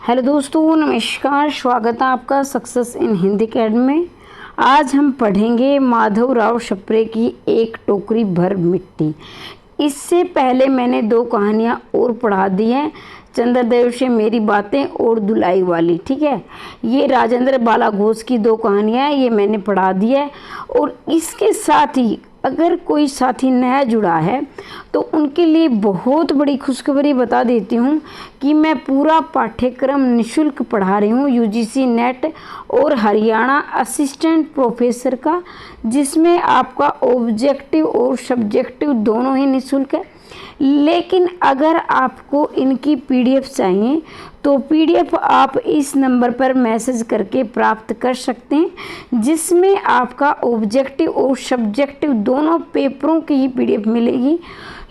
Hello दोस्तों, नमस्कार। स्वागत है आपका सक्सेस इन हिंदी अकेडमी में। आज हम पढ़ेंगे माधवराव सप्रे की एक टोकरी भर मिट्टी। इससे पहले मैंने 2 कहानियाँ और पढ़ा दी हैं, चंद्रदेव से मेरी बातें और दुलाई वाली। ठीक है, ये राजेंद्र बाला घोष की 2 कहानियाँ हैं, ये मैंने पढ़ा दी है। और इसके साथ ही अगर कोई साथी नया जुड़ा है तो उनके लिए बहुत बड़ी खुशखबरी बता देती हूँ कि मैं पूरा पाठ्यक्रम निःशुल्क पढ़ा रही हूँ यूजीसी नेट और हरियाणा असिस्टेंट प्रोफेसर का, जिसमें आपका ऑब्जेक्टिव और सब्जेक्टिव दोनों ही निःशुल्क है। लेकिन अगर आपको इनकी पीडीएफ चाहिए तो पीडीएफ आप इस नंबर पर मैसेज करके प्राप्त कर सकते हैं, जिसमें आपका ऑब्जेक्टिव और सब्जेक्टिव दोनों पेपरों की ही पीडीएफ मिलेगी।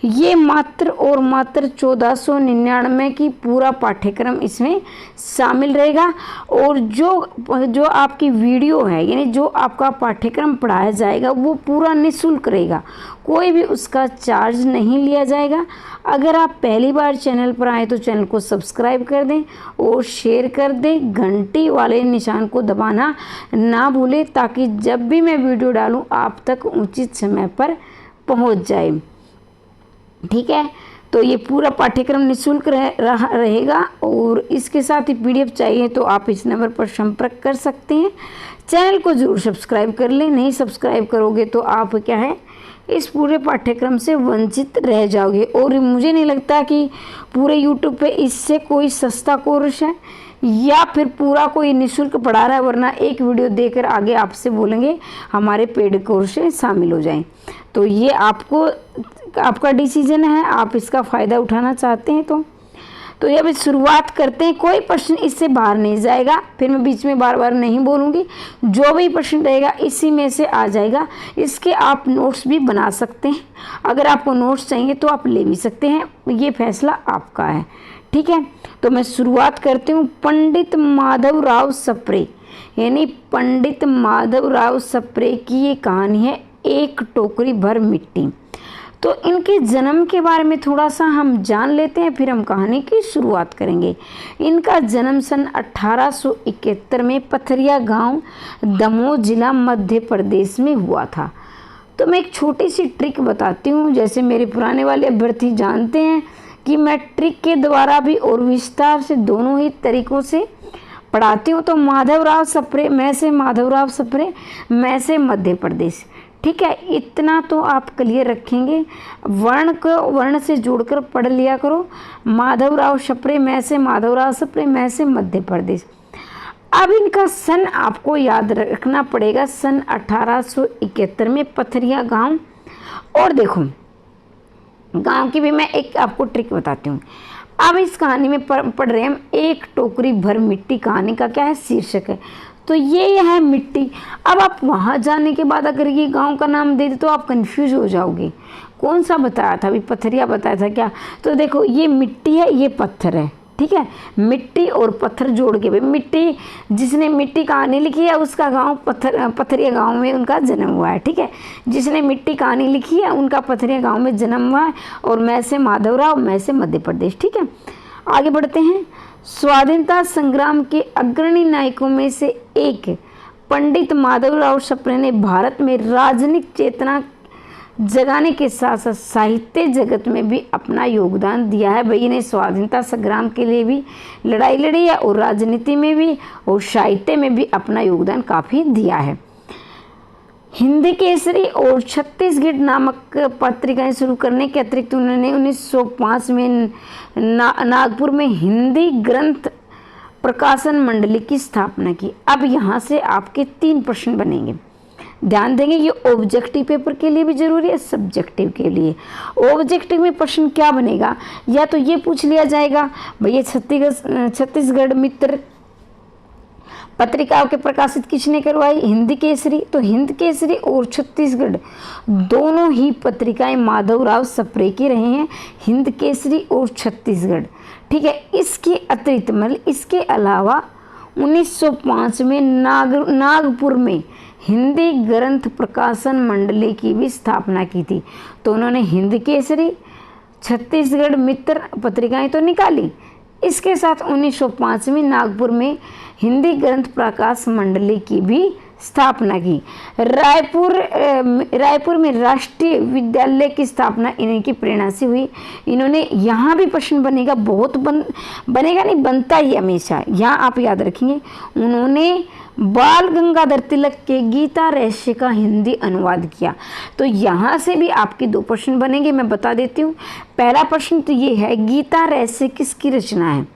ये मात्र और मात्र 1499 की पूरा पाठ्यक्रम इसमें शामिल रहेगा। और जो आपकी वीडियो है, यानी जो आपका पाठ्यक्रम पढ़ाया जाएगा, वो पूरा निःशुल्क रहेगा, कोई भी उसका चार्ज नहीं लिया जाएगा। अगर आप पहली बार चैनल पर आए तो चैनल को सब्सक्राइब कर दें और शेयर कर दें, घंटी वाले निशान को दबाना ना भूलें, ताकि जब भी मैं वीडियो डालूं आप तक उचित समय पर पहुंच जाए। ठीक है, तो ये पूरा पाठ्यक्रम निःशुल्क रहेगा। और इसके साथ ही पीडीएफ चाहिए तो आप इस नंबर पर संपर्क कर सकते हैं। चैनल को ज़रूर सब्सक्राइब कर लें, नहीं सब्सक्राइब करोगे तो आप क्या है, इस पूरे पाठ्यक्रम से वंचित रह जाओगे। और मुझे नहीं लगता कि पूरे यूट्यूब पे इससे कोई सस्ता कोर्स है या फिर पूरा कोई निःशुल्क पढ़ा रहा है, वरना एक वीडियो देकर आगे आपसे बोलेंगे हमारे पेड कोर्स में शामिल हो जाएं। तो ये आपका डिसीजन है, आप इसका फ़ायदा उठाना चाहते हैं तो ये अभी शुरुआत करते हैं। कोई प्रश्न इससे बाहर नहीं जाएगा, फिर मैं बीच में बार बार नहीं बोलूँगी। जो भी प्रश्न रहेगा इसी में से आ जाएगा। इसके आप नोट्स भी बना सकते हैं, अगर आपको नोट्स चाहिए तो आप ले भी सकते हैं, ये फैसला आपका है। ठीक है, तो मैं शुरुआत करती हूँ। पंडित माधवराव सप्रे, यानी पंडित माधवराव सप्रे की ये कहानी है, एक टोकरी भर मिट्टी। तो इनके जन्म के बारे में थोड़ा सा हम जान लेते हैं, फिर हम कहानी की शुरुआत करेंगे। इनका जन्म सन 1871 में पथरिया गांव, दमोह जिला, मध्य प्रदेश में हुआ था। तो मैं एक छोटी सी ट्रिक बताती हूँ, जैसे मेरे पुराने वाले अभ्यर्थी जानते हैं कि मैं ट्रिक के द्वारा भी और विस्तार से दोनों ही तरीक़ों से पढ़ाती हूँ। तो माधवराव सप्रे, मैं से माधवराव सप्रे, मैं से मध्य प्रदेश। ठीक है, इतना तो आप क्लियर रखेंगे। वर्ण को वर्ण से जोड़कर पढ़ लिया करो। माधवराव सप्रे, मैं से माधवराव सप्रे, मैं से मध्य प्रदेश। अब इनका सन आपको याद रखना पड़ेगा, सन 1871 में पथरिया गांव। और देखो, गांव की भी मैं एक आपको ट्रिक बताती हूँ। अब इस कहानी में पढ़ रहे हैं हम, एक टोकरी भर मिट्टी। कहानी का क्या है, शीर्षक है। तो ये है मिट्टी। अब आप वहाँ जाने के बाद अगर ये गांव का नाम दे दे तो आप कंफ्यूज हो जाओगे, कौन सा बताया था, अभी पथरिया बताया था क्या। तो देखो, ये मिट्टी है, ये पत्थर है। ठीक है, मिट्टी और पत्थर जोड़ के, भाई मिट्टी, जिसने मिट्टी कहानी लिखी है उसका गांव पथरिया गांव में उनका जन्म हुआ है। ठीक है, जिसने मिट्टी कहानी लिखी है उनका पथरिया गांव में जन्म हुआ है। और मैं से माधवराव, मैं से मध्य प्रदेश। ठीक है, आगे बढ़ते हैं। स्वाधीनता संग्राम के अग्रणी नायकों में से एक पंडित माधवराव सप्रे ने भारत में राजनीतिक चेतना जगाने के साथ साथ साहित्य जगत में भी अपना योगदान दिया है। भाई ने स्वाधीनता संग्राम के लिए भी लड़ाई लड़ी है और राजनीति में भी और साहित्य में भी अपना योगदान काफ़ी दिया है। हिंद केसरी और छत्तीसगढ़ नामक पत्रिकाएं शुरू करने के अतिरिक्त उन्होंने 1905 में नागपुर में हिंदी ग्रंथ प्रकाशन मंडली की स्थापना की। अब यहाँ से आपके 3 प्रश्न बनेंगे, ध्यान देंगे। ये ऑब्जेक्टिव पेपर के लिए भी जरूरी है, सब्जेक्टिव के लिए। ऑब्जेक्टिव में प्रश्न क्या बनेगा, या तो ये पूछ लिया जाएगा, भैया छत्तीसगढ़ मित्र पत्रिकाओं के प्रकाशित किसने करवाई, हिंद केसरी। तो हिंद केसरी और छत्तीसगढ़ दोनों ही पत्रिकाएं माधवराव सप्रे की रहे हैं, हिंद केसरी और छत्तीसगढ़। ठीक है, इसके अतिरिक्त मतलब इसके अलावा 1905 में नागपुर में हिंदी ग्रंथ प्रकाशन मंडली की भी स्थापना की थी। तो उन्होंने हिंद केसरी, छत्तीसगढ़ मित्र पत्रिकाएं तो निकाली, इसके साथ 1905 में नागपुर में हिंदी ग्रंथ प्रकाश मंडली की भी स्थापना की। रायपुर में राष्ट्रीय विद्यालय की स्थापना इन्हीं की प्रेरणा से हुई। इन्होंने, यहाँ भी प्रश्न बनेगा, बनेगा नहीं, बनता ही हमेशा, यहाँ आप याद रखेंगे, उन्होंने बाल गंगाधर तिलक के गीता रहस्य का हिंदी अनुवाद किया। तो यहाँ से भी आपके 2 प्रश्न बनेंगे, मैं बता देती हूँ। पहला प्रश्न तो ये है, गीता रहस्य किसकी रचना है?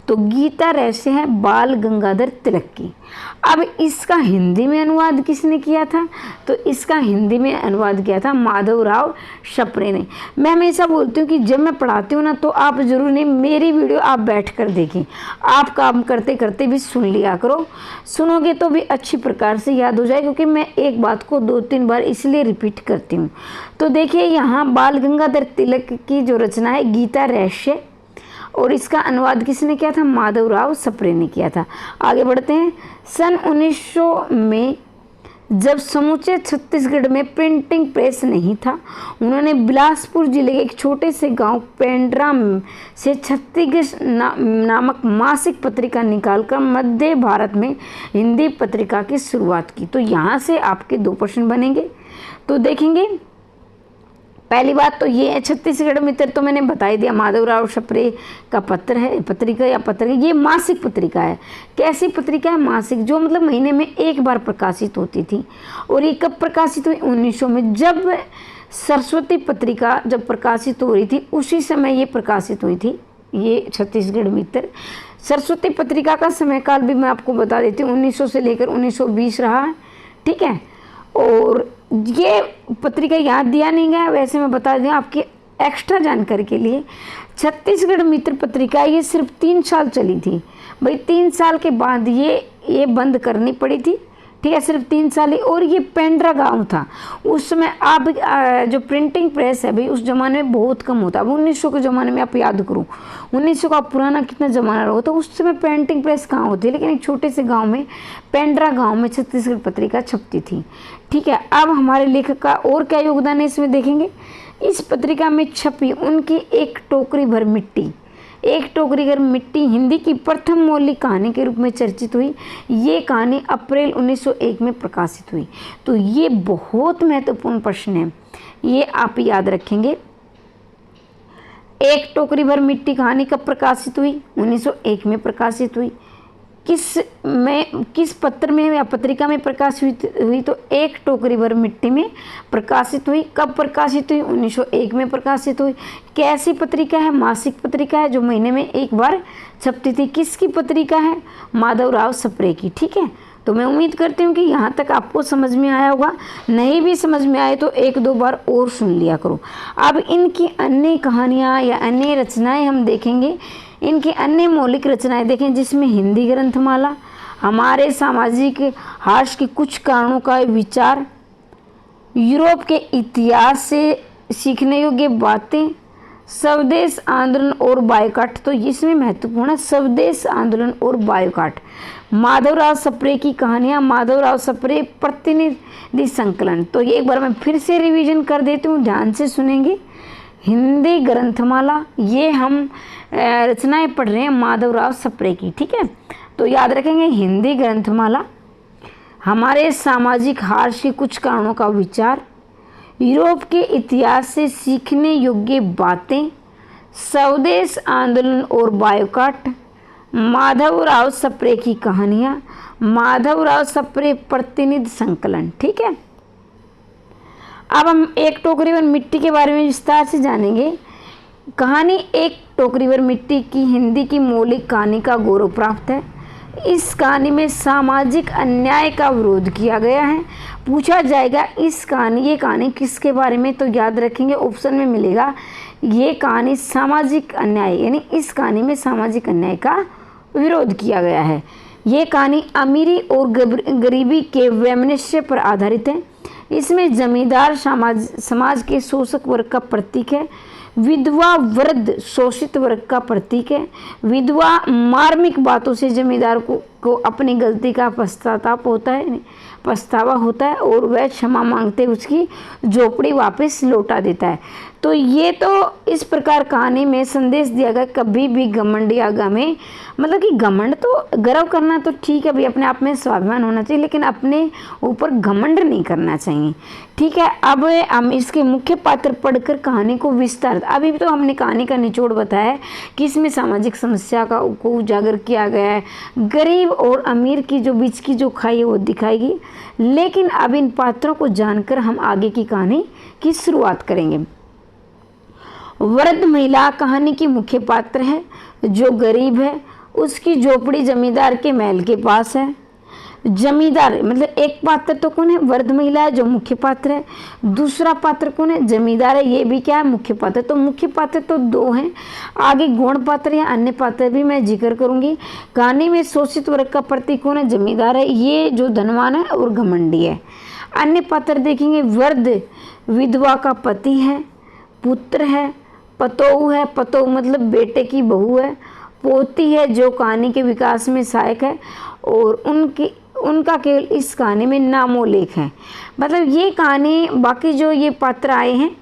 तो गीता रहस्य है बाल गंगाधर तिलक की। अब इसका हिंदी में अनुवाद किसने किया था? तो इसका हिंदी में अनुवाद किया था माधवराव सप्रे ने। मैं हमेशा बोलती हूँ कि जब मैं पढ़ाती हूँ ना, तो आप ज़रूर नहीं, मेरी वीडियो आप बैठ कर देखें, आप काम करते करते भी सुन लिया करो, सुनोगे तो भी अच्छी प्रकार से याद हो जाए, क्योंकि मैं एक बात को 2-3 बार इसलिए रिपीट करती हूँ। तो देखिए, यहाँ बाल गंगाधर तिलक की जो रचना है गीता रहस्य, और इसका अनुवाद किसने किया था? माधवराव सप्रे ने किया था। आगे बढ़ते हैं। सन 1900 में जब समूचे छत्तीसगढ़ में प्रिंटिंग प्रेस नहीं था, उन्होंने बिलासपुर जिले के एक छोटे से गांव पेंड्रा से छत्तीसगढ़ नामक मासिक पत्रिका निकालकर मध्य भारत में हिंदी पत्रिका की शुरुआत की। तो यहाँ से आपके 2 प्रश्न बनेंगे। तो देखेंगे, पहली बात तो ये है, छत्तीसगढ़ मित्र तो मैंने बता ही दिया, माधवराव सप्रे का पत्र है, पत्रिका या पत्रिका, ये मासिक पत्रिका है। कैसी पत्रिका है? मासिक, जो मतलब महीने में 1 बार प्रकाशित होती थी। और ये कब प्रकाशित हुई? 1900 में, जब सरस्वती पत्रिका जब प्रकाशित हो रही थी, उसी समय ये प्रकाशित हुई थी, ये छत्तीसगढ़ मित्र। सरस्वती पत्रिका का समय काल भी मैं आपको बता देती हूँ, 1900 से लेकर 1920 रहा है, ठीक है। और ये पत्रिका याद दिया नहीं गया, वैसे मैं बता दूं आपकी एक्स्ट्रा जानकारी के लिए। छत्तीसगढ़ मित्र पत्रिका ये सिर्फ 3 साल चली थी भाई, 3 साल के बाद ये बंद करनी पड़ी थी, ठीक है, सिर्फ 3 साल ही। और ये पेंड्रा गांव था उस समय। आप जो प्रिंटिंग प्रेस है भाई, उस ज़माने में बहुत कम होता। अब 1900 के ज़माने में आप याद करो, 1900 का पुराना कितना ज़माना रहा, तो उस समय प्रिंटिंग प्रेस कहाँ होती है, लेकिन एक छोटे से गांव में, पेंड्रा गांव में छत्तीसगढ़ पत्रिका छपती थी, ठीक है। अब हमारे लेखक का और क्या योगदान है इसमें देखेंगे। इस पत्रिका में छपी उनकी एक टोकरी भर मिट्टी हिंदी की प्रथम मौलिक कहानी के रूप में चर्चित हुई। ये कहानी अप्रैल 1901 में प्रकाशित हुई। तो ये बहुत महत्वपूर्ण प्रश्न है, ये आप याद रखेंगे। एक टोकरी भर मिट्टी कहानी कब प्रकाशित हुई? 1901 में प्रकाशित हुई। किस पत्र में या पत्रिका में प्रकाशित हुई? तो एक टोकरी भर मिट्टी में प्रकाशित हुई। कब प्रकाशित हुई? 1901 में प्रकाशित हुई। कैसी पत्रिका है? मासिक पत्रिका है, जो महीने में 1 बार छपती थी। किसकी पत्रिका है? माधवराव सप्रे की, ठीक है। तो मैं उम्मीद करती हूँ कि यहाँ तक आपको समझ में आया होगा। नहीं भी समझ में आए तो 1-2 बार और सुन लिया करो। अब इनकी अन्य कहानियाँ या अन्य रचनाएं हम देखेंगे। इनकी अन्य मौलिक रचनाएं देखें, जिसमें हिंदी ग्रंथमाला, हमारे सामाजिक हास्य के कुछ कारणों का विचार, यूरोप के इतिहास से सीखने योग्य बातें, स्वदेश आंदोलन और बायकॉट। तो इसमें महत्वपूर्ण है स्वदेश आंदोलन और बायकॉट। माधवराव सप्रे की कहानियाँ, माधवराव सप्रे प्रतिनिधि संकलन। तो ये एक बार मैं फिर से रिवीजन कर देती हूँ, ध्यान से सुनेंगे। हिंदी ग्रंथमाला, ये हम रचनाएं पढ़ रहे हैं माधवराव सप्रे की, ठीक है। तो याद रखेंगे, हिंदी ग्रंथमाला, हमारे सामाजिक हास्य के कुछ कारणों का विचार, यूरोप के इतिहास से सीखने योग्य बातें, स्वदेश आंदोलन और बायकॉट, माधवराव सप्रे की कहानियाँ, माधवराव सप्रे प्रतिनिधि संकलन, ठीक है। अब हम एक टोकरी भर मिट्टी के बारे में विस्तार से जानेंगे। कहानी एक टोकरी भर मिट्टी की हिंदी की मौलिक कहानी का गौरव प्राप्त है। इस कहानी में सामाजिक अन्याय का विरोध किया गया है। पूछा जाएगा ये कहानी किसके बारे में? तो याद रखेंगे, ऑप्शन में मिलेगा ये कहानी सामाजिक अन्याय, यानी इस कहानी में सामाजिक अन्याय का विरोध किया गया है। ये कहानी अमीरी और गरीबी के वैमनस्य पर आधारित है। इसमें जमींदार समाज के शोषक वर्ग का प्रतीक है, विधवा वृद्ध शोषित वर्ग का प्रतीक है। विधवा मार्मिक बातों से जमींदार को को अपनी गलती का पछतावा होता है और वह क्षमा मांगते उसकी झोपड़ी वापस लौटा देता है। तो ये तो इस प्रकार कहानी में संदेश दिया गया, कभी भी घमंड या गमे, मतलब कि घमंड तो गर्व करना तो ठीक है भाई, अपने आप में स्वाभिमान होना चाहिए, लेकिन अपने ऊपर घमंड नहीं करना चाहिए। ठीक है, अब हम इसके मुख्य पात्र पढ़कर कहानी को विस्तार, अभी तो हमने कहानी का निचोड़ बताया है कि इसमें सामाजिक समस्या को उजागर किया गया है, गरीब और अमीर की जो बीच की जो खाई है वो दिखाएगी। लेकिन अब इन पात्रों को जानकर हम आगे की कहानी की शुरुआत करेंगे। वृद्ध महिला कहानी की मुख्य पात्र है। जो गरीब है उसकी झोपड़ी जमींदार के महल के पास है। जमींदार मतलब एक पात्र तो कौन है, वृद्ध महिला है जो मुख्य पात्र है। दूसरा पात्र कौन है, जमींदार है, ये भी क्या है, मुख्य पात्र। तो मुख्य पात्र तो दो हैं, आगे गौण पात्र या अन्य पात्र भी मैं जिक्र करूंगी। कहानी में शोषित वर्ग का प्रतीक कौन है, जमींदार है, ये जो धनवान है और घमंडी है। अन्य पात्र देखेंगे, वृद्ध विधवा का पति है, पुत्र है, पतोहू है, पतोहू मतलब बेटे की बहू है, पोती है जो कहानी के विकास में सहायक है, और उनका केवल इस कहानी में नामोल्लेख है। मतलब ये कहानी, बाकी जो ये पात्र आए हैं,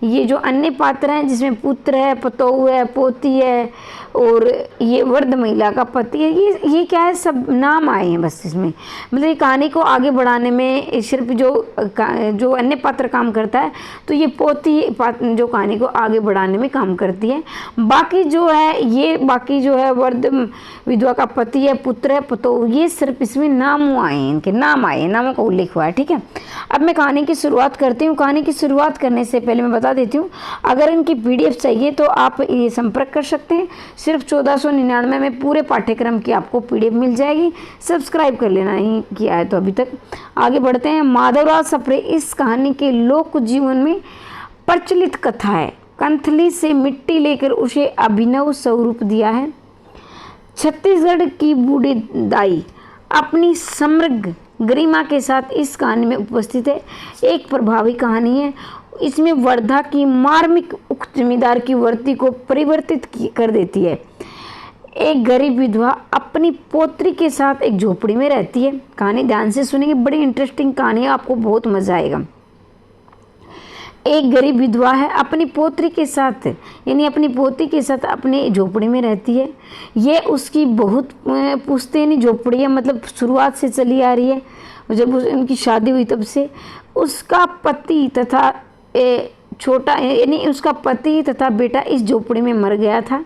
ये जो अन्य पात्र हैं जिसमें पुत्र है, पतोहू है, पोती है और ये वृद्ध महिला का पति है, ये क्या है, सब नाम आए हैं बस इसमें। मतलब ये कहानी को आगे बढ़ाने में सिर्फ जो अन्य पात्र काम करता है, तो ये पोती जो कहानी को आगे बढ़ाने में काम करती है। बाकी जो है वृद्ध विधवा का पति है, पुत्र है, पतोहू, ये सिर्फ इसमें नाम आए हैं, इनके नामों का उल्लेख हुआ है। ठीक है, अब मैं कहानी की शुरुआत करती हूँ। कहानी की शुरुआत करने से पहले मैं बता देती हूँ, अगर इनकी PDF चाहिए तो आप ये संपर्क कर सकते हैं। सिर्फ 1499 में पूरे पाठ्यक्रम की आपको PDF मिल जाएगी। सब्सक्राइब कर लेना ही किया है तो अभी तक। आगे बढ़ते हैं। माधवराव सप्रे इस कहानी के लोक जीवन में प्रचलित कथा है। कंथली से मिट्टी लेकर उसे अभिनव स्वरूप दिया है। छत्तीसगढ़ की बूढ़ी दाई अपनी समृद्ध गरिमा के साथ इस कहानी में उपस्थित है। एक प्रभावी कहानी है। इसमें वर्धा की मार्मिक उक्त जमींदार की वर्ती को परिवर्तित कर देती है। एक गरीब विधवा अपनी पोत्री के साथ एक झोपड़ी में रहती है। कहानी ध्यान से सुनेंगे, बड़ी इंटरेस्टिंग कहानी है, आपको बहुत मजा आएगा। एक गरीब विधवा है, अपनी पोत्री के साथ यानी अपनी पोती के साथ अपनी झोपड़ी में रहती है। ये उसकी बहुत पुश्तैनी झोपड़ी है, मतलब शुरुआत से चली आ रही है, जब उनकी शादी हुई तब से। उसका पति तथा छोटा यानी उसका पति तथा बेटा इस झोपड़ी में मर गया था।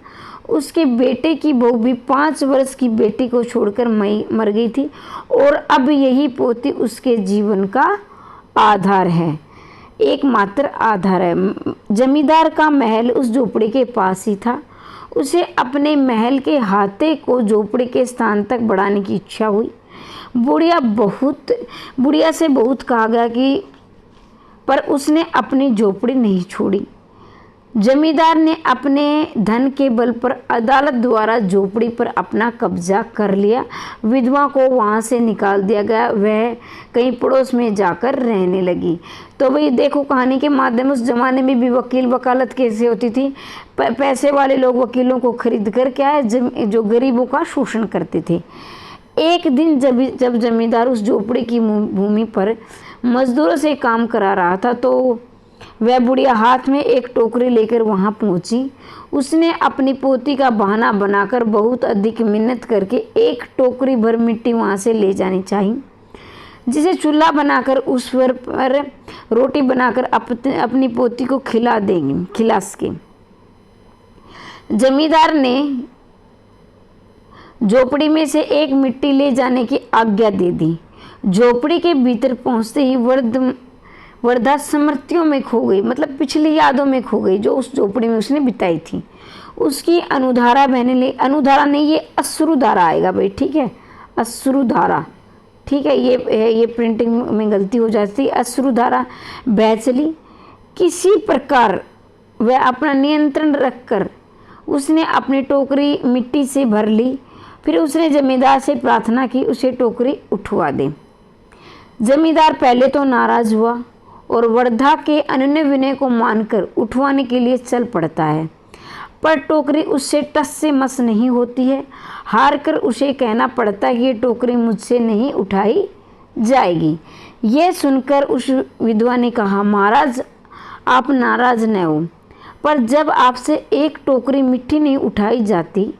उसके बेटे की बहू भी 5 वर्ष की बेटी को छोड़कर मर गई थी, और अब यही पोती उसके जीवन का आधार है, एकमात्र आधार है। जमींदार का महल उस झोपड़ी के पास ही था। उसे अपने महल के हाथे को झोपड़ी के स्थान तक बढ़ाने की इच्छा हुई। बुढ़िया से बहुत कहा गया कि पर उसने अपनी झोपड़ी नहीं छोड़ी। जमींदार ने अपने धन के बल पर अदालत द्वारा झोपड़ी पर अपना कब्जा कर लिया। विधवा को वहां से निकाल दिया गया, वह कहीं पड़ोस में जाकर रहने लगी। तो भाई देखो, कहानी के माध्यम उस जमाने में भी वकील वकालत कैसे होती थी। पैसे वाले लोग वकीलों को खरीद कर क्या है, जो गरीबों का शोषण करते थे। एक दिन जब जमींदार उस झोपड़ी की भूमि पर मजदूरों से काम करा रहा था, तो वह बुढ़िया हाथ में एक टोकरी लेकर वहां पहुंची। उसने अपनी पोती का बहाना बनाकर बहुत अधिक मिन्नत करके एक टोकरी भर मिट्टी वहां से ले जानी चाहिए, जिसे चूल्हा बनाकर उस पर रोटी बनाकर अपनी पोती को खिला सके। जमींदार ने झोपड़ी में से एक मिट्टी ले जाने की आज्ञा दे दी। झोपड़ी के भीतर पहुंचते ही वर्धा स्मृतियों में खो गई, मतलब पिछली यादों में खो गई जो उस झोपड़ी में उसने बिताई थी। उसकी अनुधारा अनुधारा नहीं, ये अश्रुधारा आएगा भाई, ठीक है, अश्रुधारा, ठीक है, ये प्रिंटिंग में गलती हो जाती है। अश्रुधारा बह चली। किसी प्रकार वह अपना नियंत्रण रखकर उसने अपनी टोकरी मिट्टी से भर ली। फिर उसने जमींदार से प्रार्थना की उसे टोकरी उठवा दे। जमींदार पहले तो नाराज हुआ और वर्धा के अनन्य विनय को मानकर उठवाने के लिए चल पड़ता है, पर टोकरी उससे टस से मस नहीं होती है। हार कर उसे कहना पड़ता है कि ये टोकरी मुझसे नहीं उठाई जाएगी। यह सुनकर उस विधवा ने कहा, महाराज आप नाराज न हो, पर जब आपसे एक टोकरी मिट्टी नहीं उठाई जाती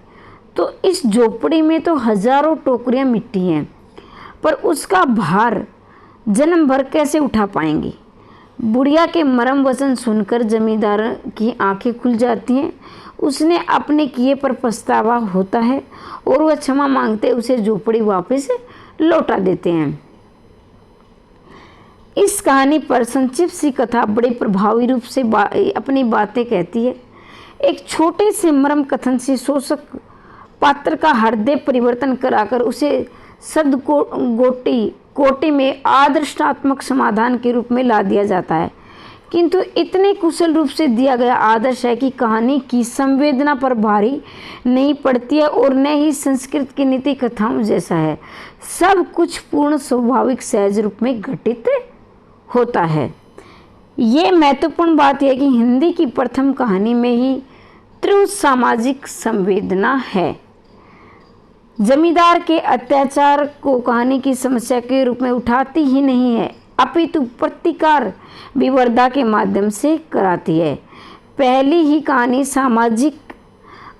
तो इस झोपड़ी में तो हजारों टोकरियां मिट्टी हैं, पर उसका भार जन्म भर कैसे उठा पाएंगी। बुढ़िया के मरम वचन सुनकर जमींदार की आंखें खुल जाती हैं। उसने अपने किए पर पछतावा होता है और वह क्षमा मांगते उसे झोपड़ी वापस लौटा देते हैं। इस कहानी पर संक्षिप्त सी कथा बड़े प्रभावी रूप से अपनी बातें कहती है। एक छोटे से मर्म कथन से शोषक पात्र का हृदय परिवर्तन कराकर उसे सद कोटि में आदर्शात्मक समाधान के रूप में ला दिया जाता है, किंतु इतने कुशल रूप से दिया गया आदर्श है कि कहानी की संवेदना पर भारी नहीं पड़ती है और न ही संस्कृत की नीति कथाओं जैसा है। सब कुछ पूर्ण स्वाभाविक सहज रूप में घटित होता है। ये महत्वपूर्ण बात यह है कि हिंदी की प्रथम कहानी में ही तीव्र सामाजिक संवेदना है। जमींदार के अत्याचार को कहानी की समस्या के रूप में उठाती ही नहीं है, अपितु प्रतिकार विवर्धा के माध्यम से कराती है। पहली ही कहानी सामाजिक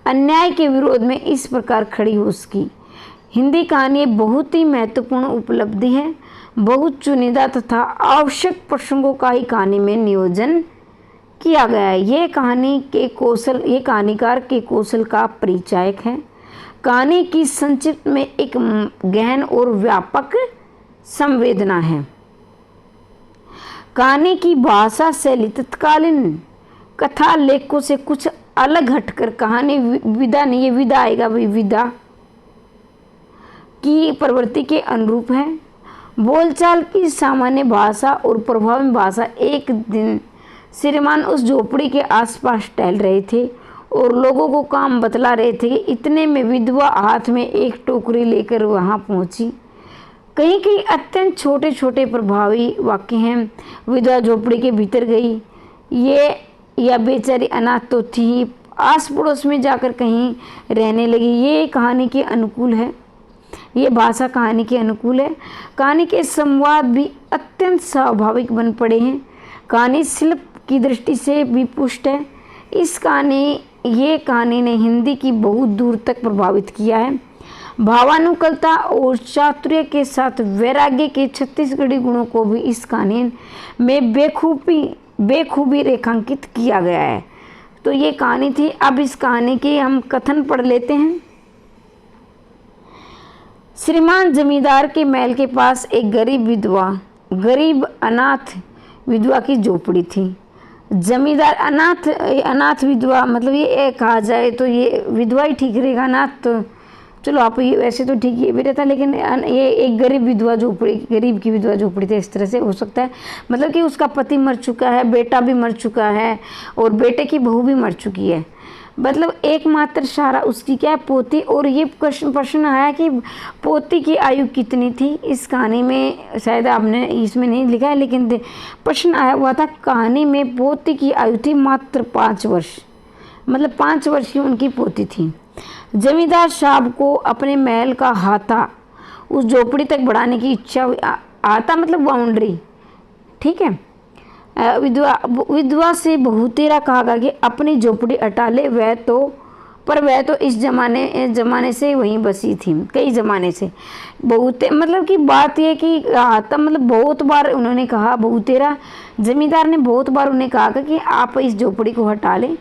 अन्याय के विरोध में इस प्रकार खड़ी हो उसकी। हिंदी कहानी एक बहुत ही महत्वपूर्ण उपलब्धि है। बहुत चुनिंदा तथा आवश्यक प्रसंगों का ही कहानी में नियोजन किया गया है। ये कहानीकार के कौशल का परिचायक है। कहानी की संक्षिप्त में एक गहन और व्यापक संवेदना है। कहानी की भाषा शैली तत्कालीन कथा लेखकों से कुछ अलग हटकर कहानी विधा नहीं, ये विधा आएगा भाई, विधा की प्रवृत्ति के अनुरूप है। बोलचाल की सामान्य भाषा और प्रभावी भाषा। एक दिन श्रीमान उस झोपड़ी के आसपास टहल रहे थे और लोगों को काम बतला रहे थे कि इतने में विधवा हाथ में एक टोकरी लेकर वहां पहुंची। कहीं कहीं अत्यंत छोटे छोटे प्रभावी वाक्य हैं। विधवा झोपड़ी के भीतर गई, यह बेचारी अनाथ तो थी, आस पड़ोस में जाकर कहीं रहने लगी। ये कहानी के अनुकूल है, ये भाषा कहानी के अनुकूल है। कहानी के संवाद भी अत्यंत स्वाभाविक बन पड़े हैं। कहानी शिल्प की दृष्टि से भी पुष्ट है। ये कहानी ने हिंदी की बहुत दूर तक प्रभावित किया है। भावानुकूलता और चातुर्य के साथ वैराग्य के छत्तीसगढ़ी गुणों को भी इस कहानी में बेखूबी रेखांकित किया गया है। तो ये कहानी थी। अब इस कहानी के हम कथन पढ़ लेते हैं। श्रीमान जमींदार के महल के पास एक गरीब अनाथ विधवा की झोपड़ी थी। जमींदार अनाथ विधवा, मतलब ये कहा जाए तो ये विधवा ही ठीक रहेगा। अनाथ तो चलो आप ये वैसे तो ठीक भी रहता, लेकिन ये एक गरीब की विधवा झोपड़ी थी। इस तरह से हो सकता है, मतलब कि उसका पति मर चुका है, बेटा भी मर चुका है और बेटे की बहू भी मर चुकी है। मतलब एकमात्र सहारा उसकी क्या है, पोती। और ये प्रश्न आया कि पोती की आयु कितनी थी। इस कहानी में शायद आपने इसमें नहीं लिखा है, लेकिन प्रश्न आया हुआ था। कहानी में पोती की आयु थी मात्र 5 वर्ष, मतलब 5 वर्ष की उनकी पोती थी। जमींदार साहब को अपने महल का हाथा उस झोपड़ी तक बढ़ाने की इच्छा हुई। हाथा मतलब बाउंड्री, ठीक है। विधवा से बहुतेरा कहा गया कि अपनी झोपड़ी हटा ले। वह तो इस जमाने से वहीं बसी थी, कई ज़माने से। मतलब कि बात यह कि मतलब बहुत बार उन्होंने कहा, बहुतेरा जमींदार ने बहुत बार उन्हें कहा कि आप इस झोपड़ी को हटा लें,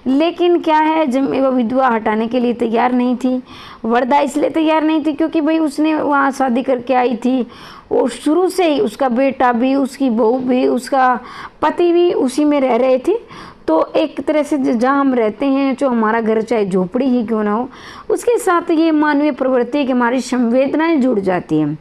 लेकिन क्या है, वह विधवा हटाने के लिए तैयार नहीं थी। वरदा इसलिए तैयार नहीं थी क्योंकि भाई उसने वहाँ शादी करके आई थी और शुरू से ही उसका बेटा भी, उसकी बहू भी, उसका पति भी उसी में रह रहे थे। तो एक तरह से जहाँ हम रहते हैं, जो हमारा घर चाहे झोपड़ी ही क्यों ना हो, उसके साथ ये मानवीय प्रवृत्ति कि हमारी संवेदनाएं जुड़ जाती हैं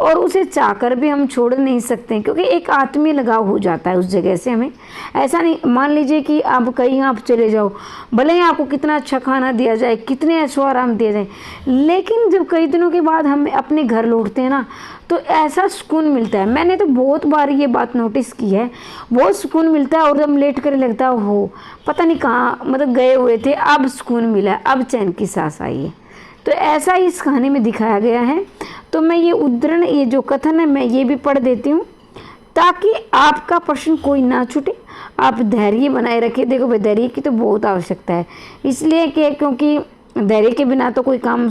और उसे चाहकर भी हम छोड़ नहीं सकते, क्योंकि एक आत्मीय लगाव हो जाता है उस जगह से हमें। ऐसा नहीं, मान लीजिए कि आप कहीं आप चले जाओ, भले ही आपको कितना अच्छा खाना दिया जाए, कितने ऐशो आराम दिया जाए, लेकिन जब कई दिनों के बाद हम अपने घर लौटते हैं ना, तो ऐसा सुकून मिलता है। मैंने तो बहुत बार ये बात नोटिस की है, बहुत सुकून मिलता है और हम लेट कर लगता है हो, पता नहीं कहाँ मतलब गए हुए थे, अब सुकून मिला, अब चैन की सांस आई है। तो ऐसा ही इस कहानी में दिखाया गया है। तो मैं ये उद्धरण, ये जो कथन है, मैं ये भी पढ़ देती हूँ ताकि आपका प्रश्न कोई ना छूटे, आप धैर्य बनाए रखें। देखो भाई, धैर्य की तो बहुत आवश्यकता है, इसलिए कि क्योंकि धैर्य के बिना तो कोई काम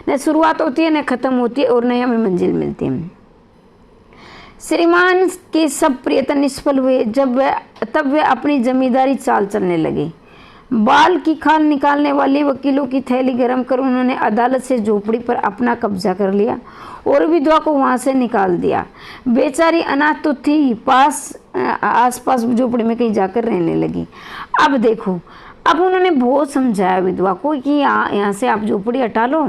न शुरुआत होती है, न ख़त्म होती है, और न हमें मंजिल मिलती है। श्रीमान के सब प्रयत्न निष्फल हुए, तब वे अपनी जमींदारी चाल चलने लगे। बाल की खाल निकालने वाले वकीलों की थैली गर्म कर उन्होंने अदालत से झोपड़ी पर अपना कब्जा कर लिया और विधवा को वहां से निकाल दिया। बेचारी अनाथ तो थी, आसपास झोपड़ी में कहीं जाकर रहने लगी। अब देखो, अब उन्होंने बहुत समझाया विधवा को कि यहाँ से आप झोपड़ी हटा लो,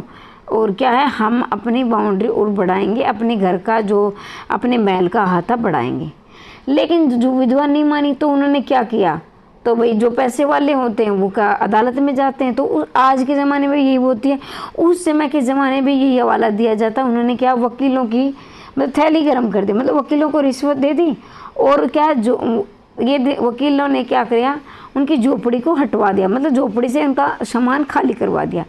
और क्या है, हम अपनी बाउंड्री और बढ़ाएंगे, अपने घर का जो अपने महल का अहाता बढ़ाएंगे। लेकिन जो विधवा नहीं मानी, तो उन्होंने क्या किया, तो भाई जो पैसे वाले होते हैं वो का अदालत में जाते हैं। तो आज के ज़माने में यही होती है, उस समय के ज़माने में यही हवाला दिया जाता। उन्होंने क्या, वकीलों की मतलब थैली गर्म कर दी, मतलब वकीलों को रिश्वत दे दी, और क्या जो ये वकीलों ने क्या किया, उनकी झोपड़ी को हटवा दिया, मतलब झोपड़ी से उनका सामान खाली करवा दिया।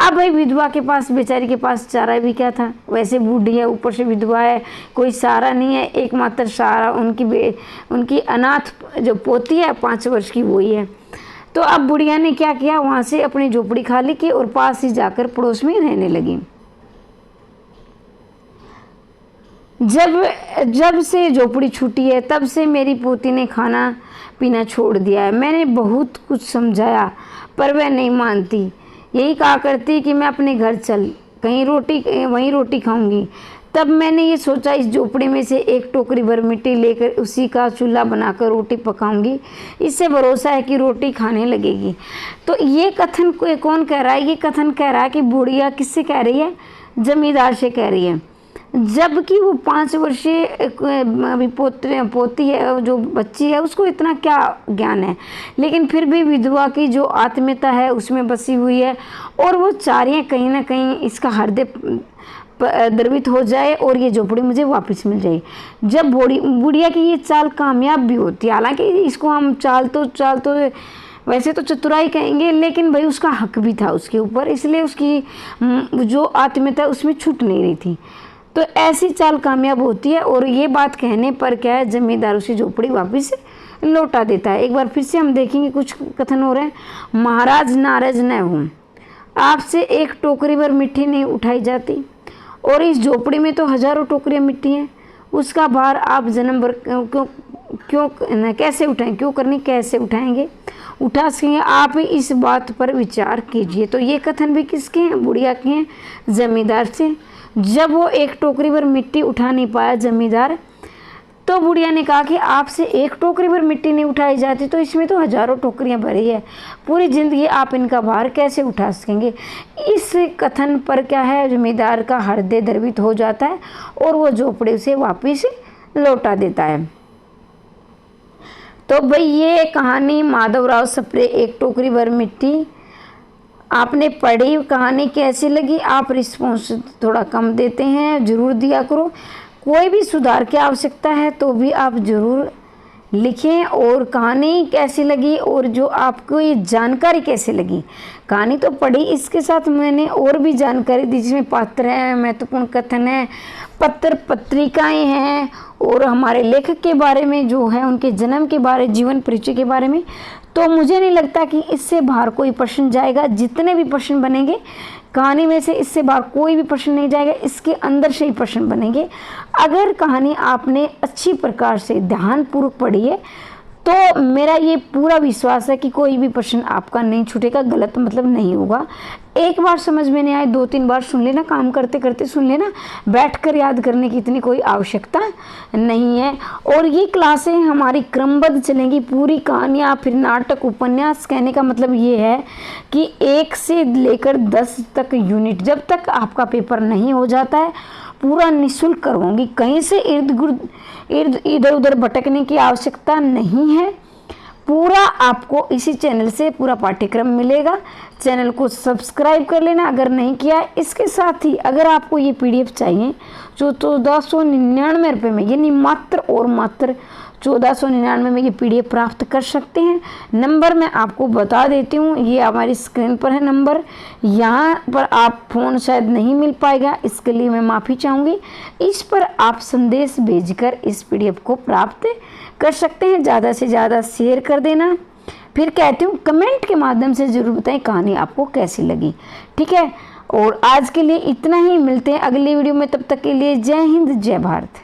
अब भाई विधवा के पास, बेचारी के पास चारा भी क्या था, वैसे बूढ़ी है, ऊपर से विधवा है, कोई सहारा नहीं है, एकमात्र सहारा उनकी अनाथ जो पोती है 5 वर्ष की, वही है। तो अब बुढ़िया ने क्या किया, वहाँ से अपनी झोपड़ी खाली की और पास ही जाकर पड़ोस में रहने लगी। जब से झोपड़ी छूटी है, तब से मेरी पोती ने खाना पीना छोड़ दिया है। मैंने बहुत कुछ समझाया पर वह नहीं मानती, यही कहा करती कि मैं अपने घर चल, वहीं रोटी खाऊंगी। तब मैंने ये सोचा, इस झोपड़ी में से एक टोकरी भर मिट्टी लेकर उसी का चूल्हा बनाकर रोटी पकाऊंगी, इससे भरोसा है कि रोटी खाने लगेगी। तो ये कथन कौन कह रहा है, ये कथन कह रहा है कि बुढ़िया किससे कह रही है, जमींदार से कह रही है। जबकि वो 5 वर्षीय अभी पोती है, जो बच्ची है, उसको इतना क्या ज्ञान है, लेकिन फिर भी विधवा की जो आत्मीयता है उसमें बसी हुई है, और वो चाह रही है कहीं ना कहीं इसका हृदय द्रवित हो जाए और ये झोपड़ी मुझे वापस मिल जाए। जब बुढ़िया की ये चाल कामयाब भी होती है, हालांकि इसको हम चाल तो वैसे तो चतुराई कहेंगे, लेकिन भाई उसका हक भी था उसके ऊपर, इसलिए उसकी जो आत्मीयता उसमें छूट नहीं रही थी। तो ऐसी चाल कामयाब होती है, और ये बात कहने पर क्या है, जमींदार उसी झोपड़ी वापस लौटा देता है। एक बार फिर से हम देखेंगे, कुछ कथन हो रहे हैं। महाराज नाराज न हो, आपसे एक टोकरी भर मिट्टी नहीं उठाई जाती, और इस झोपड़ी में तो हजारों टोकरियां मिट्टी हैं, उसका भार आप जन्म भर क्यों कैसे उठाएं, कैसे उठाएंगे, उठा सकेंगे, आप इस बात पर विचार कीजिए। तो ये कथन भी किसके हैं, बुढ़िया के हैं, जमींदार से। जब वो एक टोकरी भर मिट्टी उठा नहीं पाया जमींदार, तो बुढ़िया ने कहा कि आपसे एक टोकरी भर मिट्टी नहीं उठाई जाती, तो इसमें तो हजारों टोकरियां भरी है, पूरी जिंदगी आप इनका भार कैसे उठा सकेंगे। इस कथन पर क्या है, जमींदार का हृदय द्रवित हो जाता है और वो झोपड़ी से वापस लौटा देता है। तो भाई ये कहानी माधवराव सप्रे, एक टोकरी भर मिट्टी, आपने पढ़ी। कहानी कैसी लगी, आप रिस्पॉन्स थोड़ा कम देते हैं, ज़रूर दिया करो। कोई भी सुधार की आवश्यकता है तो भी आप ज़रूर लिखें। और कहानी कैसी लगी और जो आपको ये जानकारी कैसी लगी, कहानी तो पढ़ी, इसके साथ मैंने और भी जानकारी दी, जिसमें पात्र हैं, महत्वपूर्ण कथन है, पत्र पत्रिकाएं हैं, और हमारे लेखक के बारे में जो है, उनके जन्म के बारे, जीवन परिचय के बारे में। तो मुझे नहीं लगता कि इससे बाहर कोई प्रश्न जाएगा। जितने भी प्रश्न बनेंगे कहानी में से, इससे बाहर कोई भी प्रश्न नहीं जाएगा, इसके अंदर से ही प्रश्न बनेंगे। अगर कहानी आपने अच्छी प्रकार से ध्यानपूर्वक पढ़ी है, तो मेरा ये पूरा विश्वास है कि कोई भी प्रश्न आपका नहीं छूटेगा, गलत मतलब नहीं होगा। एक बार समझ में नहीं आए, 2-3 बार सुन लेना, काम करते करते सुन लेना, बैठकर याद करने की इतनी कोई आवश्यकता नहीं है। और ये क्लासें हमारी क्रमबद्ध चलेंगी, पूरी कहानियाँ, फिर नाटक, उपन्यास। कहने का मतलब ये है कि 1 से लेकर 10 तक यूनिट, जब तक आपका पेपर नहीं हो जाता है, पूरा निःशुल्क करवाऊंगी। कहीं से इधर उधर भटकने की आवश्यकता नहीं है। पूरा आपको इसी चैनल से पूरा पाठ्यक्रम मिलेगा। चैनल को सब्सक्राइब कर लेना अगर नहीं किया। इसके साथ ही अगर आपको ये PDF चाहिए जो 1499 रुपये में, यानी मात्र और मात्र 1499 में ये PDF प्राप्त कर सकते हैं। नंबर मैं आपको बता देती हूँ, ये हमारी स्क्रीन पर है नंबर। यहाँ पर आप फ़ोन शायद नहीं मिल पाएगा, इसके लिए मैं माफ़ी चाहूँगी। इस पर आप संदेश भेजकर इस PDF को प्राप्त कर सकते हैं। ज़्यादा से ज़्यादा शेयर कर देना। फिर कहती हूँ कमेंट के माध्यम से ज़रूर बताएं कहानी आपको कैसी लगी। ठीक है, और आज के लिए इतना ही। मिलते हैं अगली वीडियो में, तब तक के लिए जय हिंद जय भारत।